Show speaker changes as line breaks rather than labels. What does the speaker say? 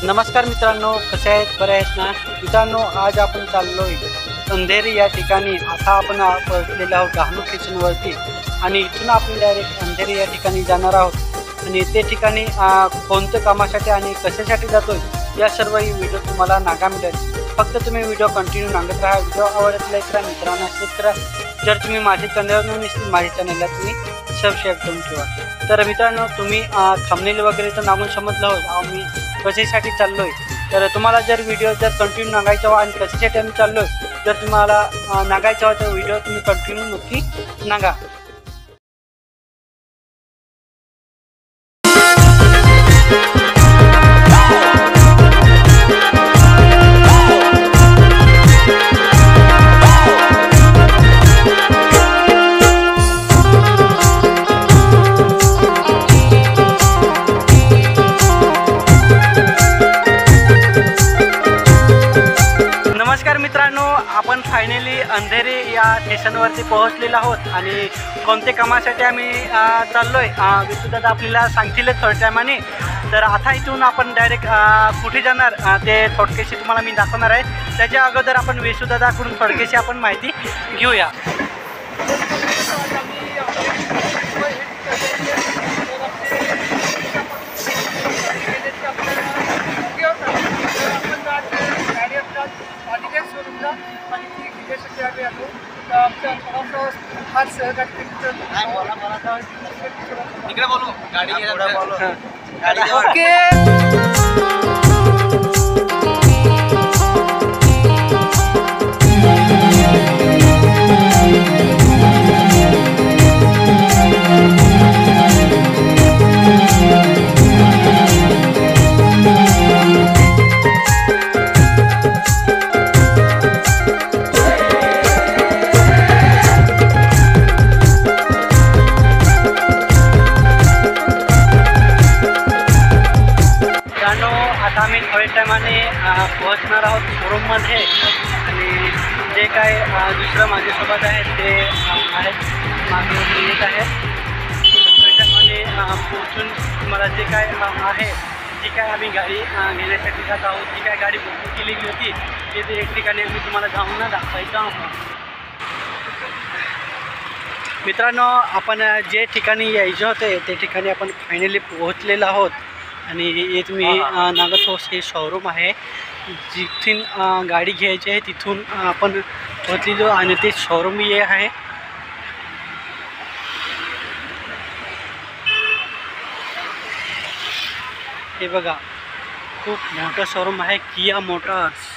नमस्कार मित्रांनो, कसे आहेत? बरे आहेत ना मित्रांनो? आज आपण चाललोय अंधेरी या ठिकाणी. आता आपण पोहोचलेलो आहोत डहाणू स्टेशनवरती आणि इथून आपण डायरेक्ट अंधेरी या ठिकाणी जाणार आहोत. आणि ते ठिकाणी कोणत्या कामासाठी आणि कशासाठी जातोय या सर्व व्हिडिओ तुम्हाला नागा मिळेल. फक्त तुम्ही व्हिडिओ कंटिन्यू नागत राहा. व्हिडिओ आवडत लाईक करा, मित्रांना शेअर करा. जर तुम्ही माझ्या चॅनलवर नसतील माझ्या चॅनलला तुम्ही सबस्क्राईब करून ठेवा. तर मित्रांनो, तुम्ही थंबनेल वगैरे तर नागून समजलं आहोत आम्ही कशासाठी चाललोय. तर तुम्हाला जर व्हिडिओ जर कंटिन्यू नागायचा व्हा आणि कशासाठी आम्ही चाललोय जर तुम्हाला नागायचा व्हा तर व्हिडिओ तुम्ही कंटिन्यू नक्की नागा. नमस्कार मित्रांनो, आपण फायनली अंधेरी या स्टेशनवरती पोहोचलेलो आहोत आणि कोणत्या कामासाठी आम्ही चाललोय विशुदादा आपल्याला सांगतीलच थोड्या टायमाने. तर आता इथून आपण डायरेक्ट कुठे जाणार ते थोडक्याशी तुम्हाला मी दाखवणार आहे. त्याच्या अगोदर आपण विशुदादाकडून थोडक्याशी आपण माहिती घेऊया. आता आम्ही थोड्या टायमाने पोहोचणार आहोत शोरूममध्ये. आणि जे काय दुसरं माझ्यासोबत आहे ते आहेत मागे येत आहेत. थोड्या टायमाने पोहोचून मला जे काय आहे जी काय आम्ही गाडी घेण्यासाठी जात आहोत, जी काय गाडी बुकिंग केलेली होती ते एक ठिकाणी मी तुम्हाला जाऊन दाखवायचं आहोत. मित्रांनो, आपण जे ठिकाणी यायचं होते ते ठिकाणी आपण फायनली पोहोचलेलो आहोत. आणि हे तुम्ही नागत हाऊस हे शोरूम आहे जिथून गाडी घ्यायची आहे तिथून आपण पोहोचलेलो आणि ते शोरूम हे आहे. हे बघा, खूप मोठं शोरूम आहे किया मोटर्स.